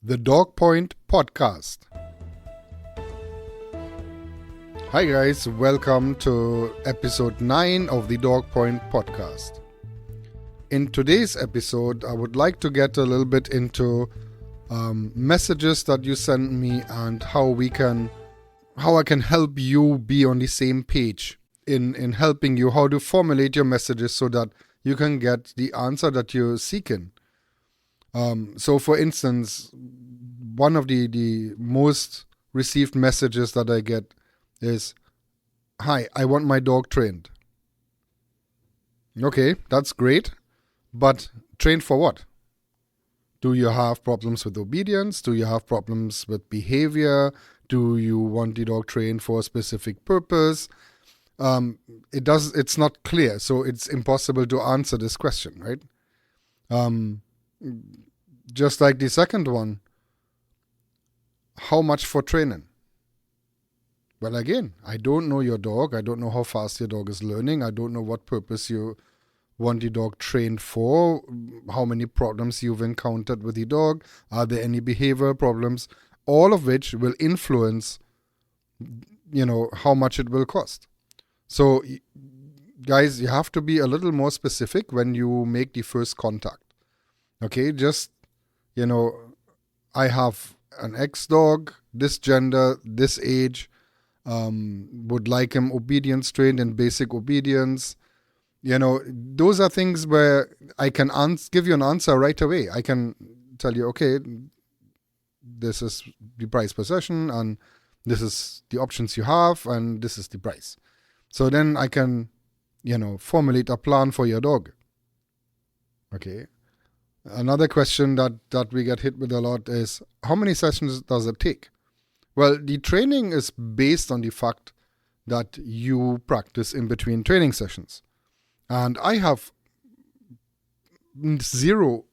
the Dogpoint Podcast. Hi guys, welcome to episode 9 of the Dogpoint Podcast. In today's episode, I would like to get a little bit into messages that you sent me and how I can help you be on the same page in helping you how to formulate your messages so that you can get the answer that you're seeking. So for instance, one of the most received messages that I get is, "Hi, I want my dog trained." Okay, that's great, but trained for what? Do you have problems with obedience? Do you have problems with behavior? Do you want the dog trained for a specific purpose? It's not clear, so it's impossible to answer this question, right? Just like the second one, how much for training? Well, again, I don't know your dog. I don't know how fast your dog is learning. I don't know what purpose you want the dog trained for, how many problems you've encountered with the dog. Are there any behavior problems? All of which will influence, how much it will cost. So, guys, you have to be a little more specific when you make the first contact. Okay, just, I have an ex-dog, this gender, this age, would like him obedience trained in basic obedience. Those are things where I can give you an answer right away. I can tell you, okay, this is the price per session, and this is the options you have, and this is the price. So then I can, formulate a plan for your dog. Okay. Another question that we get hit with a lot is, how many sessions does it take? Well, the training is based on the fact that you practice in between training sessions. And I have zero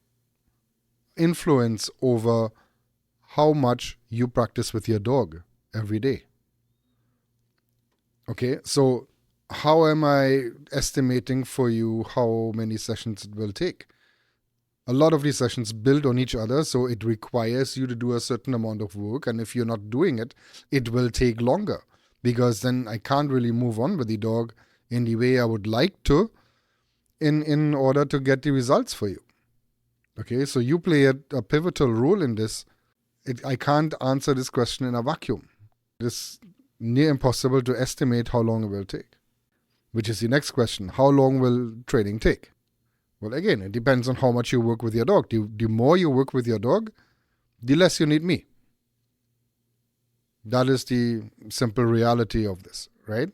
influence over how much you practice with your dog every day. Okay, so how am I estimating for you how many sessions it will take? A lot of these sessions build on each other, so it requires you to do a certain amount of work. And if you're not doing it, it will take longer, because then I can't really move on with the dog in the way I would like to in order to get the results for you. Okay, so you play a pivotal role in this. I can't answer this question in a vacuum. It's near impossible to estimate how long it will take. Which is the next question. How long will training take? Well, again, it depends on how much you work with your dog. The more you work with your dog, the less you need me. That is the simple reality of this, right?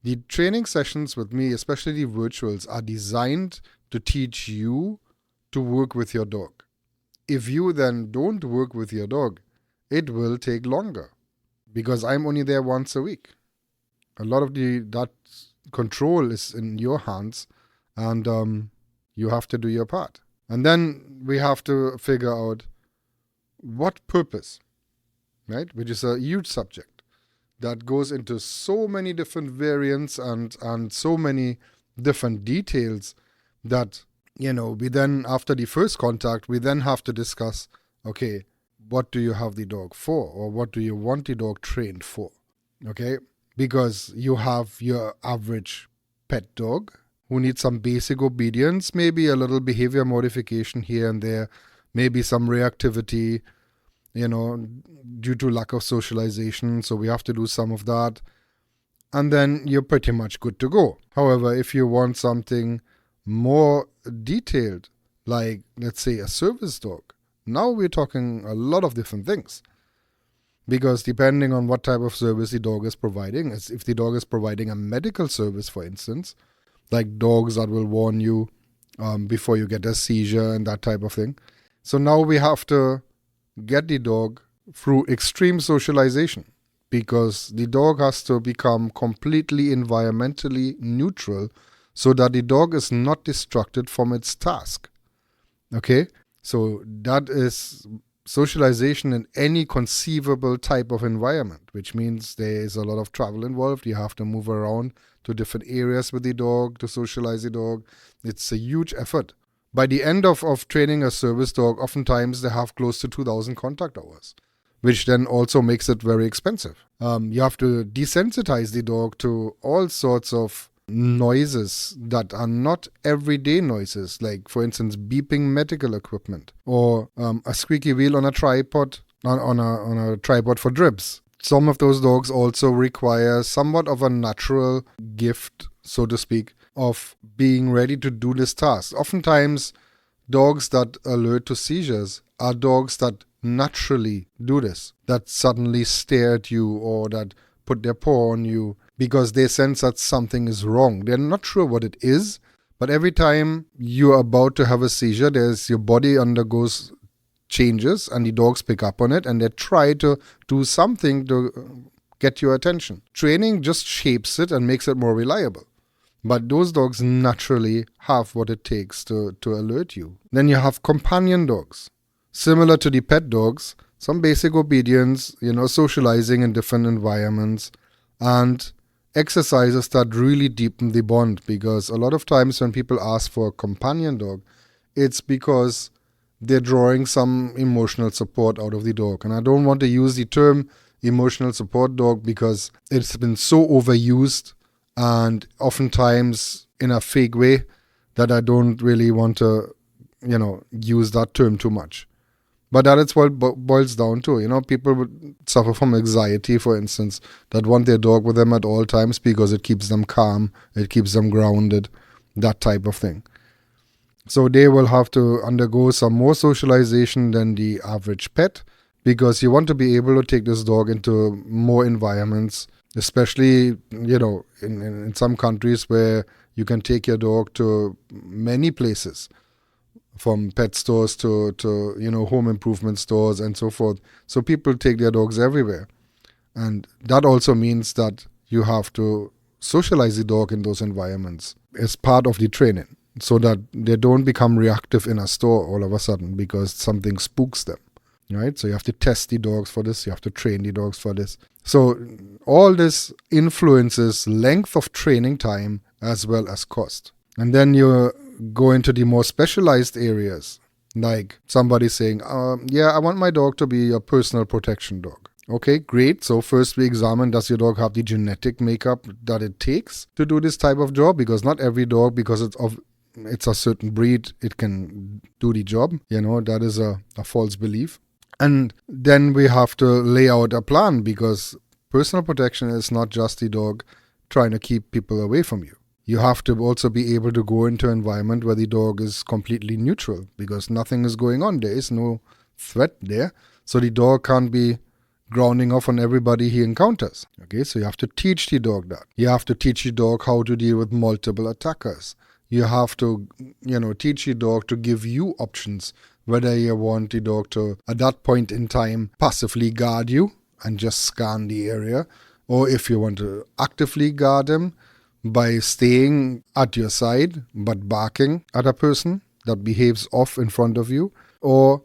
The training sessions with me, especially the virtuals, are designed to teach you to work with your dog. If you then don't work with your dog, it will take longer, because I'm only there once a week. A lot of that control is in your hands, and you have to do your part. And then we have to figure out what purpose, right? Which is a huge subject that goes into so many different variants and so many different details that, we then, after the first contact, we then have to discuss, okay, what do you have the dog for? Or what do you want the dog trained for? Okay? Because you have your average pet dog who needs some basic obedience, maybe a little behavior modification here and there, maybe some reactivity, due to lack of socialization. So we have to do some of that. And then you're pretty much good to go. However, if you want something more detailed, like, let's say, a service dog, now we're talking a lot of different things. Because depending on what type of service the dog is providing, if the dog is providing a medical service, for instance, like dogs that will warn you before you get a seizure and that type of thing. So now we have to get the dog through extreme socialization, because the dog has to become completely environmentally neutral so that the dog is not distracted from its task. Okay? So that is socialization in any conceivable type of environment, which means there is a lot of travel involved. You have to move around to different areas with the dog to socialize the dog. It's a huge effort. By the end of training a service dog, oftentimes they have close to 2,000 contact hours, which then also makes it very expensive. You have to desensitize the dog to all sorts of noises that are not everyday noises, like, for instance, beeping medical equipment or a squeaky wheel on a tripod, on a tripod for dribs. Some of those dogs also require somewhat of a natural gift, so to speak, of being ready to do this task. Oftentimes, dogs that alert to seizures are dogs that naturally do this, that suddenly stare at you or that put their paw on you because they sense that something is wrong. They're not sure what it is, but every time you're about to have a seizure, your body undergoes changes and the dogs pick up on it and they try to do something to get your attention. Training just shapes it and makes it more reliable. But those dogs naturally have what it takes to alert you. Then you have companion dogs. Similar to the pet dogs, some basic obedience, socializing in different environments, and exercises that really deepen the bond. Because a lot of times when people ask for a companion dog, it's because they're drawing some emotional support out of the dog. And I don't want to use the term emotional support dog because it's been so overused and oftentimes in a fake way that I don't really want to, use that term too much. But that is what boils down to. People would suffer from anxiety, for instance, that want their dog with them at all times because it keeps them calm, it keeps them grounded, that type of thing. So they will have to undergo some more socialization than the average pet because you want to be able to take this dog into more environments, especially, in some countries where you can take your dog to many places, from pet stores to home improvement stores and so forth. So people take their dogs everywhere. And that also means that you have to socialize the dog in those environments as part of the training so that they don't become reactive in a store all of a sudden because something spooks them, right? So you have to test the dogs for this. You have to train the dogs for this. So all this influences length of training time as well as cost. And then you go into the more specialized areas, like somebody saying, I want my dog to be a personal protection dog. Okay, great. So first we examine, does your dog have the genetic makeup that it takes to do this type of job? Because not every dog, because it's a certain breed, it can do the job. That is a false belief. And then we have to lay out a plan because personal protection is not just the dog trying to keep people away from you. You have to also be able to go into an environment where the dog is completely neutral because nothing is going on. There is no threat there. So the dog can't be grounding off on everybody he encounters. Okay, so you have to teach the dog that. You have to teach the dog how to deal with multiple attackers. You have to, teach the dog to give you options, whether you want the dog to, at that point in time, passively guard you and just scan the area, or if you want to actively guard him by staying at your side but barking at a person that behaves off in front of you, or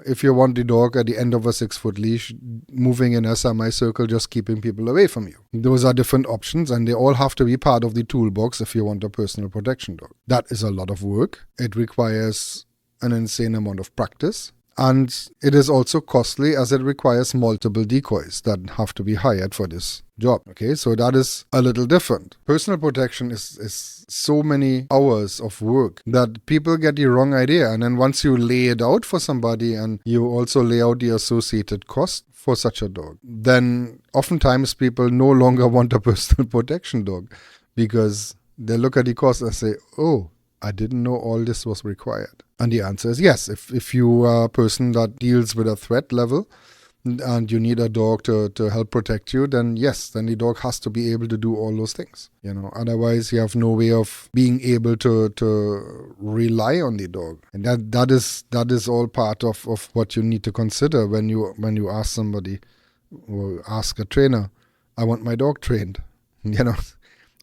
if you want the dog at the end of a 6-foot leash moving in a semicircle, just keeping people away from you. Those are different options and they all have to be part of the toolbox if you want a personal protection dog. That is a lot of work. It requires an insane amount of practice. And it is also costly as it requires multiple decoys that have to be hired for this job. Okay, so that is a little different. Personal protection is so many hours of work that people get the wrong idea. And then once you lay it out for somebody and you also lay out the associated cost for such a dog, then oftentimes people no longer want a personal protection dog because they look at the cost and say, oh, I didn't know all this was required. And the answer is yes. If you are a person that deals with a threat level and you need a dog to help protect you, then yes, then the dog has to be able to do all those things. Otherwise you have no way of being able to rely on the dog. And that is all part of what you need to consider when you ask somebody or ask a trainer, I want my dog trained.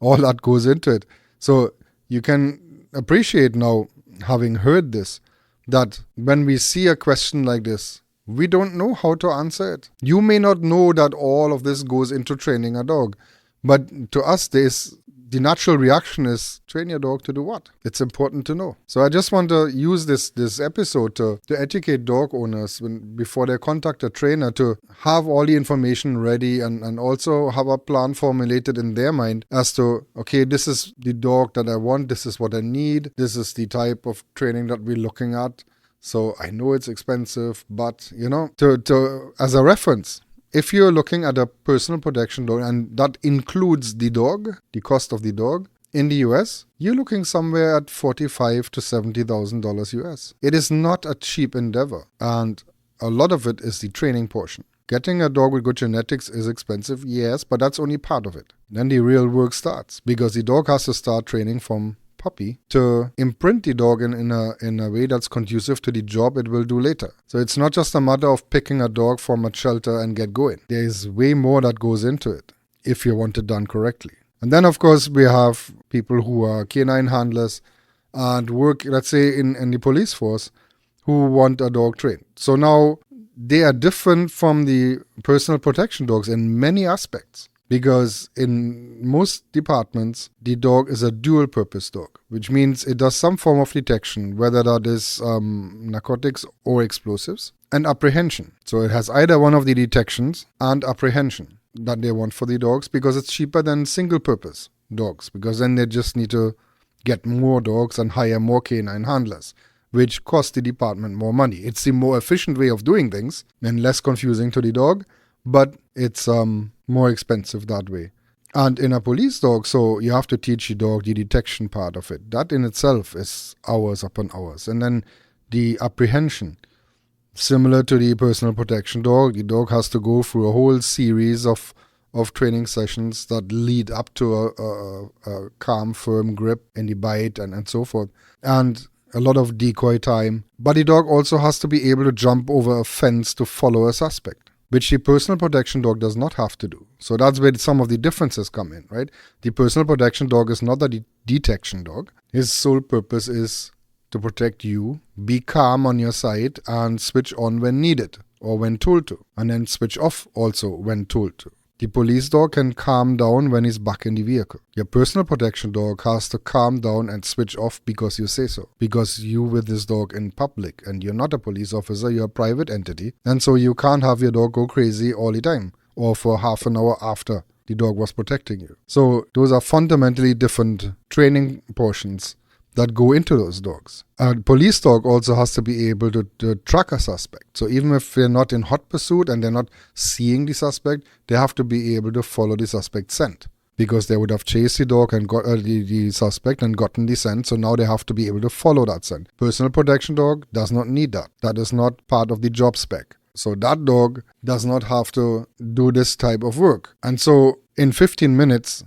All that goes into it. So you can appreciate now, having heard this, that when we see a question like this, we don't know how to answer it. You may not know that all of this goes into training a dog, but to us, there's the natural reaction is train your dog to do what? It's important to know. So I just want to use this episode to educate dog owners before they contact a trainer, to have all the information ready and also have a plan formulated in their mind as to, okay, this is the dog that I want, this is what I need, this is the type of training that we're looking at. So I know it's expensive, but to as a reference, if you're looking at a personal protection dog, and that includes the dog, the cost of the dog, in the US, you're looking somewhere at $45,000 to $70,000 US. It is not a cheap endeavor, and a lot of it is the training portion. Getting a dog with good genetics is expensive, yes, but that's only part of it. Then the real work starts, because the dog has to start training from puppy to imprint the dog in a way that's conducive to the job it will do later. So it's not just a matter of picking a dog from a shelter and get going. There's way more that goes into it if you want it done correctly. And then, of course, we have people who are canine handlers and work, let's say, in the police force, who want a dog trained. So now they are different from the personal protection dogs in many aspects. Because in most departments, the dog is a dual-purpose dog, which means it does some form of detection, whether that is narcotics or explosives, and apprehension. So it has either one of the detections and apprehension that they want for the dogs, because it's cheaper than single-purpose dogs, because then they just need to get more dogs and hire more canine handlers, which costs the department more money. It's the more efficient way of doing things and less confusing to the dog, but it's more expensive that way. And in a police dog, so you have to teach the dog the detection part of it. That in itself is hours upon hours. And then the apprehension, similar to the personal protection dog, the dog has to go through a whole series of training sessions that lead up to a calm, firm grip in the bite and so forth. And a lot of decoy time. But the dog also has to be able to jump over a fence to follow a suspect, which the personal protection dog does not have to do. So that's where some of the differences come in, right? The personal protection dog is not a detection dog. His sole purpose is to protect you, be calm on your side, and switch on when needed or when told to, and then switch off also when told to. The police dog can calm down when he's back in the vehicle. Your personal protection dog has to calm down and switch off because you say so. Because you with this dog in public, and you're not a police officer, you're a private entity. And so you can't have your dog go crazy all the time or for half an hour after the dog was protecting you. So those are fundamentally different training portions that go into those dogs. A police dog also has to be able to track a suspect. So even if they're not in hot pursuit and they're not seeing the suspect, they have to be able to follow the suspect's scent, because they would have chased the dog and got the suspect and gotten the scent. So now they have to be able to follow that scent. Personal protection dog does not need that. That is not part of the job spec. So that dog does not have to do this type of work. And so in 15 minutes,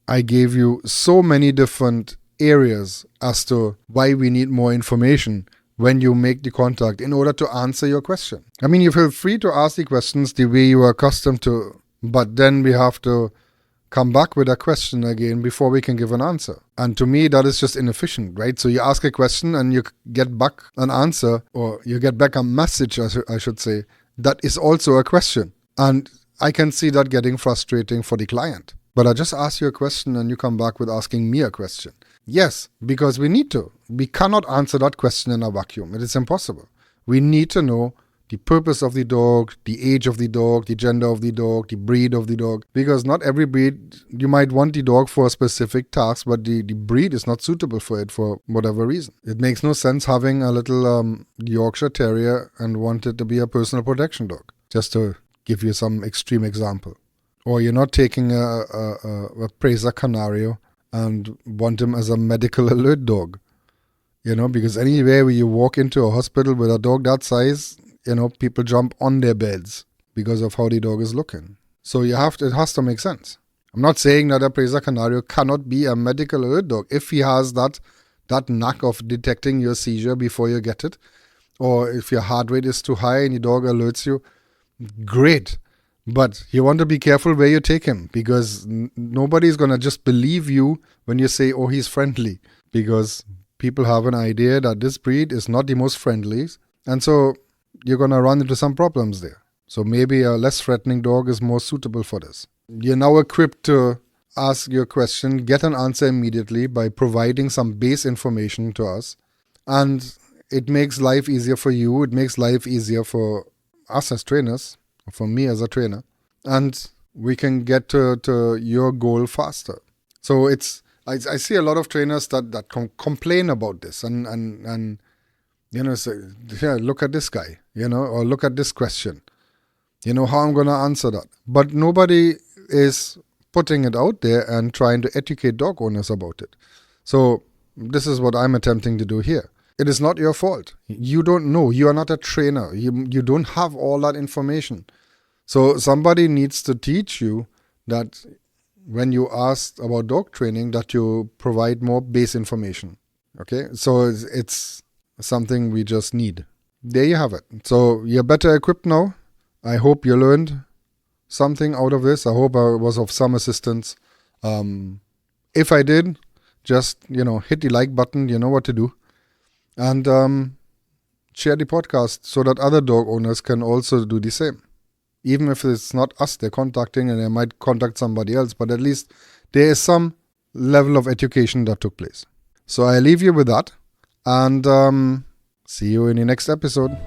I gave you so many different areas as to why we need more information when you make the contact in order to answer your question. I mean, you feel free to ask the questions the way you are accustomed to, but then we have to come back with a question again before we can give an answer. And to me, that is just inefficient, right? So you ask a question and you get back an answer, or you get back a message, I should say, that is also a question. And I can see that getting frustrating for the client. But I just ask you a question and you come back with asking me a question. Yes, because we need to. We cannot answer that question in a vacuum. It is impossible. We need to know the purpose of the dog, the age of the dog, the gender of the dog, the breed of the dog. Because not every breed, you might want the dog for a specific task, but the breed is not suitable for it for whatever reason. It makes no sense having a little Yorkshire Terrier and want it to be a personal protection dog, just to give you some extreme example. Or you're not taking a Presa Canario and want him as a medical alert dog. Because anywhere where you walk into a hospital with a dog that size, people jump on their beds because of how the dog is looking. So it has to make sense. I'm not saying that a Presa Canario cannot be a medical alert dog. If he has that knack of detecting your seizure before you get it, or if your heart rate is too high and your dog alerts you, great. But you want to be careful where you take him, because nobody's going to just believe you when you say, oh, he's friendly, because people have an idea that this breed is not the most friendly. And so you're going to run into some problems there. So maybe a less threatening dog is more suitable for this. You're now equipped to ask your question, get an answer immediately by providing some base information to us. And it makes life easier for you. It makes life easier for us as trainers, for me as a trainer. And we can get to your goal faster. So I see a lot of trainers that complain about this and say, yeah, look at this guy, or look at this question. How I'm going to answer that. But nobody is putting it out there and trying to educate dog owners about it. So this is what I'm attempting to do here. It is not your fault. You don't know. You are not a trainer. You don't have all that information. So somebody needs to teach you that when you ask about dog training, that you provide more base information. Okay? So it's something we just need. There you have it. So you're better equipped now. I hope you learned something out of this. I hope I was of some assistance. If I did, just, hit the like button. You know what to do. And share the podcast so that other dog owners can also do the same. Even if it's not us they're contacting and they might contact somebody else, but at least there is some level of education that took place. So I leave you with that and see you in the next episode.